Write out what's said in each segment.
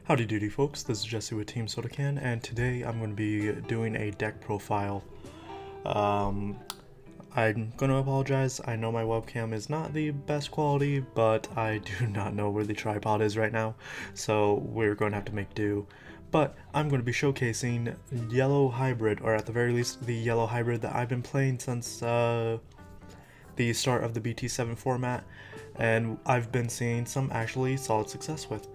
Howdy doody folks, this is Jesse with Team SodaKan, and today I'm going to be doing a deck profile. I'm going to apologize, I know my webcam is not the best quality, but I do not know where the tripod is right now, so we're going to have to make do. But I'm going to be showcasing Yellow Hybrid, or at the very least the Yellow Hybrid that I've been playing since the start of the BT7 format, and I've been seeing some actually solid success with.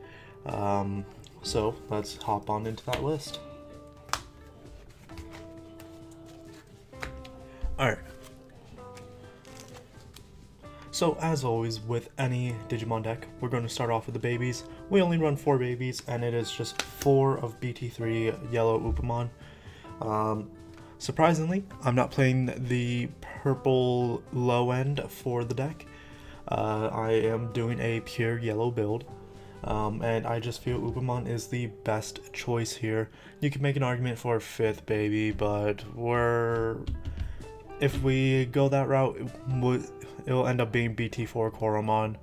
So let's hop on into that list. Alright. So as always with any Digimon deck, we're going to start off with the babies. We only run 4 babies, and it is just 4 of BT3 Yellow Upamon. Surprisingly, I'm not playing the purple low end for the deck. I am doing a pure yellow build. And I just feel Upamon is the best choice here. You can make an argument for a 5th baby, but if we go that route, it'll end up being BT4 Koromon.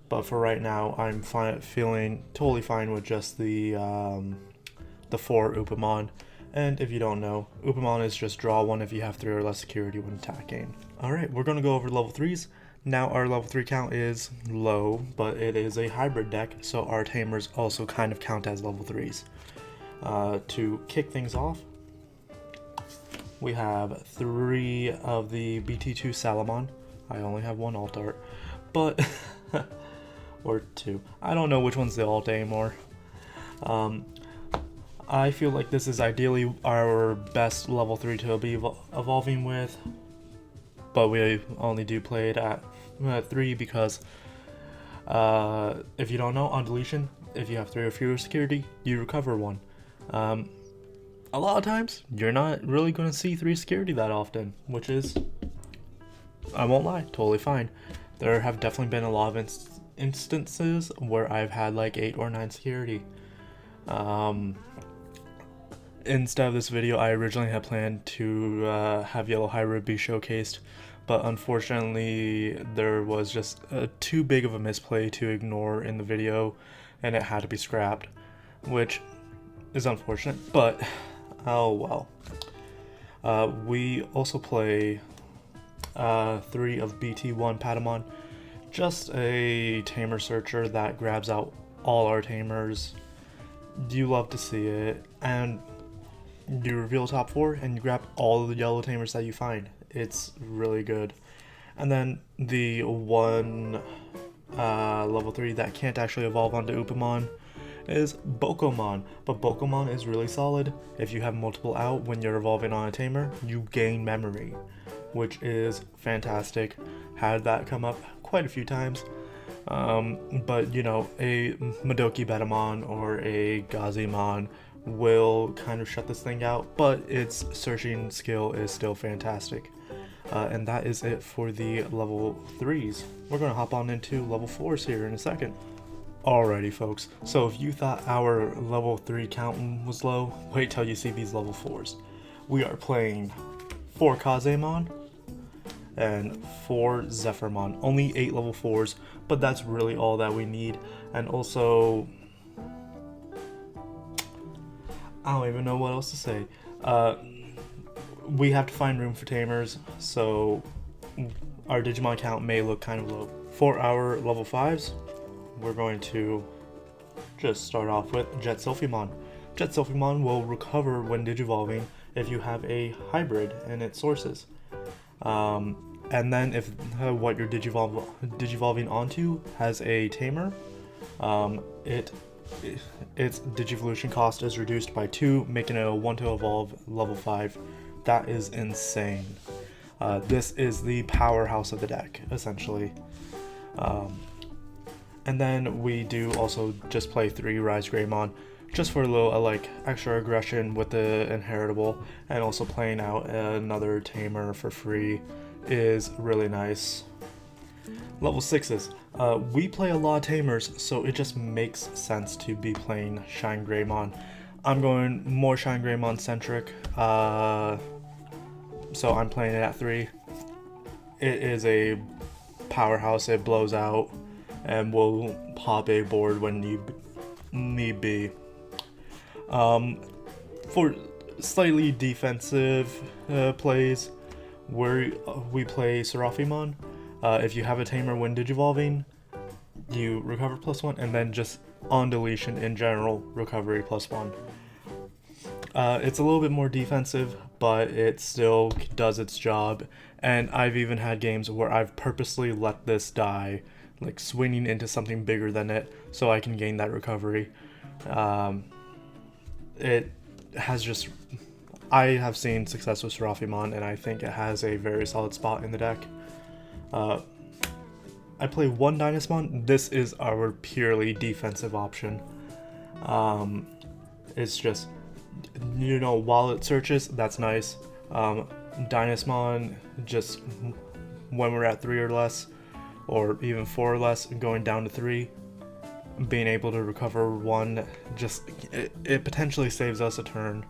But for right now, I'm feeling totally fine with just the 4 Upamon. And if you don't know, Upamon is just draw 1 if you have 3 or less security when attacking. Alright, we're going to go over level 3s. Now our level 3 count is low, but it is a hybrid deck, so our Tamers also kind of count as level 3s. To kick things off, we have 3 of the BT2 Salamon. I only have 1 alt art, but or 2. I don't know which one's the alt anymore. I feel like this is ideally our best level 3 to be evolving with, but we only do play it at 3 because if you don't know, on deletion, if you have 3 or fewer security, you recover 1. A lot of times, you're not really going to see 3 security that often, which is, I won't lie, totally fine. There have definitely been a lot of instances where I've had like 8 or 9 security. Instead of this video, I originally had planned to have Yellow Hybrid be showcased, but unfortunately there was just too big of a misplay to ignore in the video, and it had to be scrapped, which is unfortunate, but oh well. We also play 3 of BT1 Patamon, just a tamer searcher that grabs out all our tamers. You love to see it, and you reveal top 4 and you grab all of the yellow tamers that you find. It's really good. And then the one level 3 that can't actually evolve onto Upamon is Bokomon, but Bokomon is really solid. If you have multiple out when you're evolving on a tamer, you gain memory, which is fantastic. Had that come up quite a few times. But you know, a Madoki Betamon or a Gazimon will kind of shut this thing out, but its searching skill is still fantastic. And that is it for the level 3s. We're going to hop on into level 4s here in a second. Alrighty folks, so if you thought our level 3 count was low, wait till you see these level 4s. We are playing 4 Kazemon and 4 Zephyrmon. Only 8 level 4s, but that's really all that we need. And also, I don't even know what else to say. We have to find room for tamers, so our Digimon count may look kind of low. For our level 5s, we're going to just start off with Jet Sylphimon. Jet Sylphimon will recover when digivolving if you have a hybrid in its sources. And then if what you're digivolving onto has a tamer, its Digivolution cost is reduced by 2, making it a 1 to evolve level 5. That is insane. This is the powerhouse of the deck, essentially. And then we do also just play 3 Rise Greymon, just for a little like extra aggression with the inheritable, and also playing out another tamer for free is really nice. Level 6s. We play a lot of tamers, so it just makes sense to be playing Shine Greymon. I'm going more Shine Greymon centric, so I'm playing it at 3. It is a powerhouse, it blows out, and will pop a board when you need be. For slightly defensive plays, where we play Seraphimon. If you have a Tamer when digivolving, you recover +1, and then just on deletion in general, recovery +1. It's a little bit more defensive, but it still does its job. And I've even had games where I've purposely let this die, like swinging into something bigger than it, so I can gain that recovery. It has just, I have seen success with Seraphimon, and I think it has a very solid spot in the deck. I play one Dynasmon. This is our purely defensive option. It's just, while it searches, that's nice. Dynasmon, just when we're at 3 or less, or even 4 or less, going down to 3, being able to recover 1, just it potentially saves us a turn,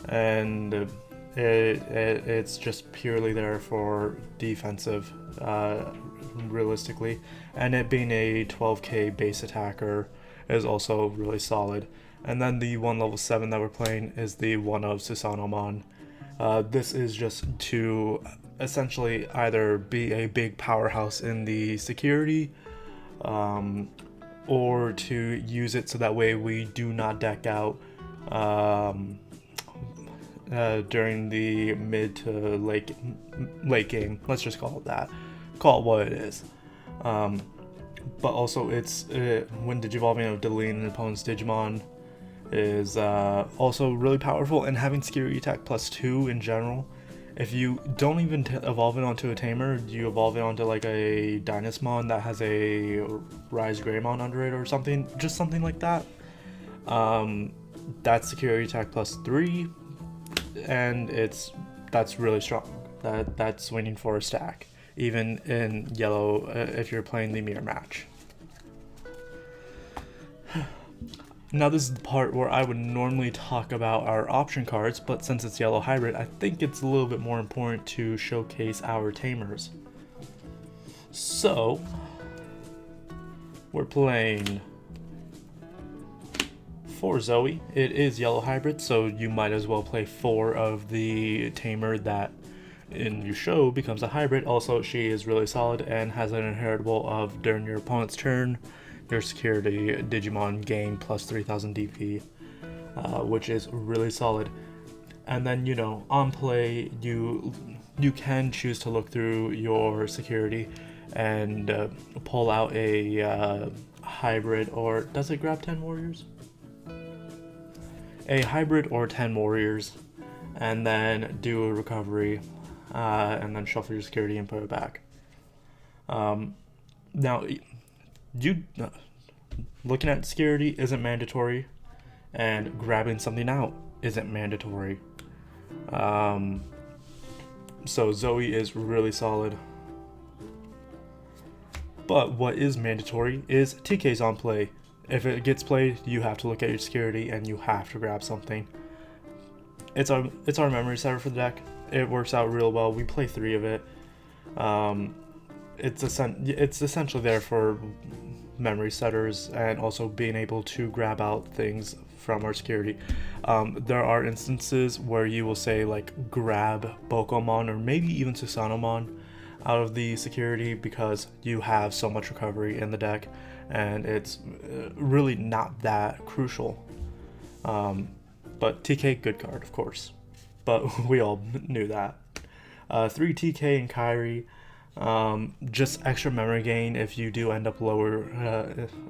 and it's just purely there for defensive, realistically. And it being a 12k base attacker is also really solid. And then the one level 7 that we're playing is the one of Susanomon. This is just to essentially either be a big powerhouse in the security, or to use it so that way we do not deck out during the mid to late game. Let's just call it that. Call it what it is. But also it's when digivolving of deleting an opponent's Digimon is also really powerful, and having security attack +2 in general. If you don't even evolve it onto a Tamer, you evolve it onto like a Dynasmon that has a Rise Greymon under it or something, just something like that. That's security attack +3, and that's really strong. That's winning for a stack, even in yellow if you're playing the mirror match. Now this is the part where I would normally talk about our option cards, but since it's yellow hybrid, I think it's a little bit more important to showcase our Tamers. So, we're playing for Zoe. It is yellow hybrid, so you might as well play 4 of the Tamer that in your show becomes a hybrid. Also, she is really solid and has an inheritable of during your opponent's turn, your security Digimon gain +3000 DP, which is really solid. And then on play you can choose to look through your security and pull out a hybrid, or does it grab 10 warriors? A hybrid or 10 warriors, and then do a recovery, and then shuffle your security and put it back. Now, looking at security isn't mandatory, and grabbing something out isn't mandatory. So Zoe is really solid. But what is mandatory is TK's on play. If it gets played, you have to look at your security and you have to grab something. It's our memory setter for the deck. It works out real well. We play 3 of it. It's essentially there for memory setters, and also being able to grab out things from our security. There are instances where you will say like grab Bokomon or maybe even Susanomon out of the security because you have so much recovery in the deck, and it's really not that crucial. But TK, good card, of course, but we all knew that. 3 TK and Kairi. Just extra memory gain if you do end up lower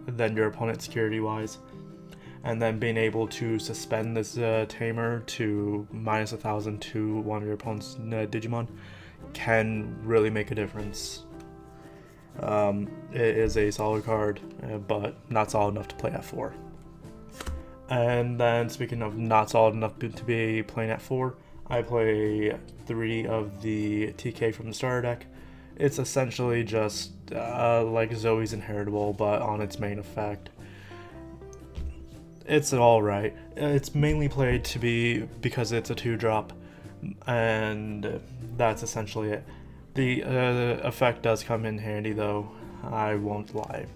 than your opponent security wise, and then being able to suspend this Tamer to -1000 to one of your opponent's Digimon can really make a difference. It is a solid card, but not solid enough to play at 4. And then speaking of not solid enough to be playing at 4, I play 3 of the TK from the starter deck. It's essentially just like Zoe's inheritable, but on its main effect. It's alright. It's mainly played because it's a 2-drop, and that's essentially it. The effect does come in handy though, I won't lie.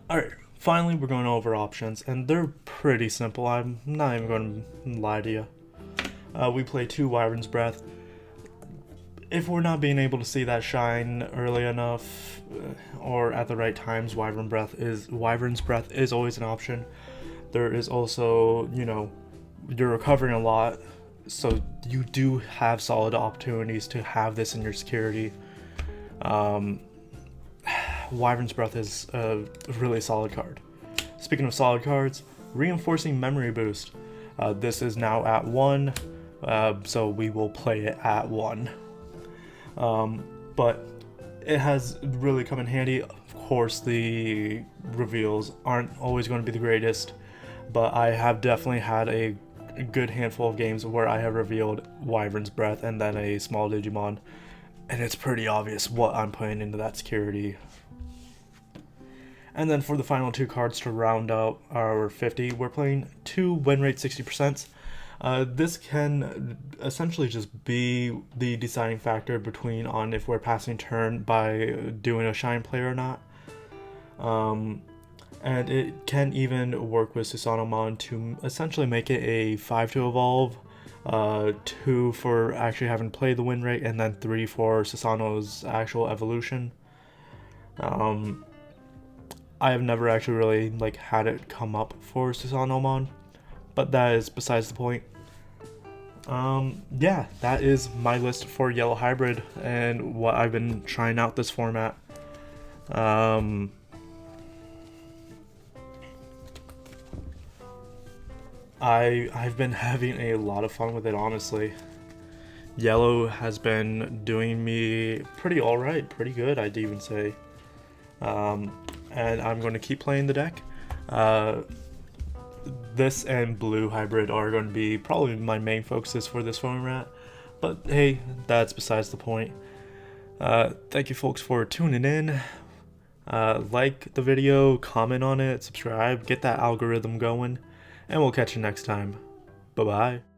Alright, Finally, we're going over options, and they're pretty simple. I'm not even going to lie to you. We play 2 Wyvern's Breath. If we're not being able to see that shine early enough or at the right times, Wyvern's Breath is always an option. There is also, you're recovering a lot, so you do have solid opportunities to have this in your security. Wyvern's Breath is a really solid card. Speaking of solid cards, Reinforcing Memory Boost. This is now at 1, so we will play it at 1. But it has really come in handy. Of course, the reveals aren't always going to be the greatest, but I have definitely had a good handful of games where I have revealed Wyvern's Breath and then a small Digimon, and it's pretty obvious what I'm putting into that security. And then for the final 2 cards to round out our 50, we're playing 2 win rate 60%. This can essentially just be the deciding factor between on if we're passing turn by doing a shine play or not. And it can even work with Susanomon to essentially make it a 5 to evolve, 2 for actually having played the win rate, and then 3 for Susano's actual evolution. I have never actually really had it come up for Susanomon, but that is besides the point. Yeah, that is my list for Yellow Hybrid and what I've been trying out this format. I've been having a lot of fun with it, honestly. Yellow has been doing me pretty alright, pretty good, I'd even say. And I'm going to keep playing the deck. This and Blue Hybrid are going to be probably my main focuses for this format, but hey, that's besides the point. Thank you folks for tuning in. Like the video, comment on it, subscribe, get that algorithm going, and we'll catch you next time. Bye bye.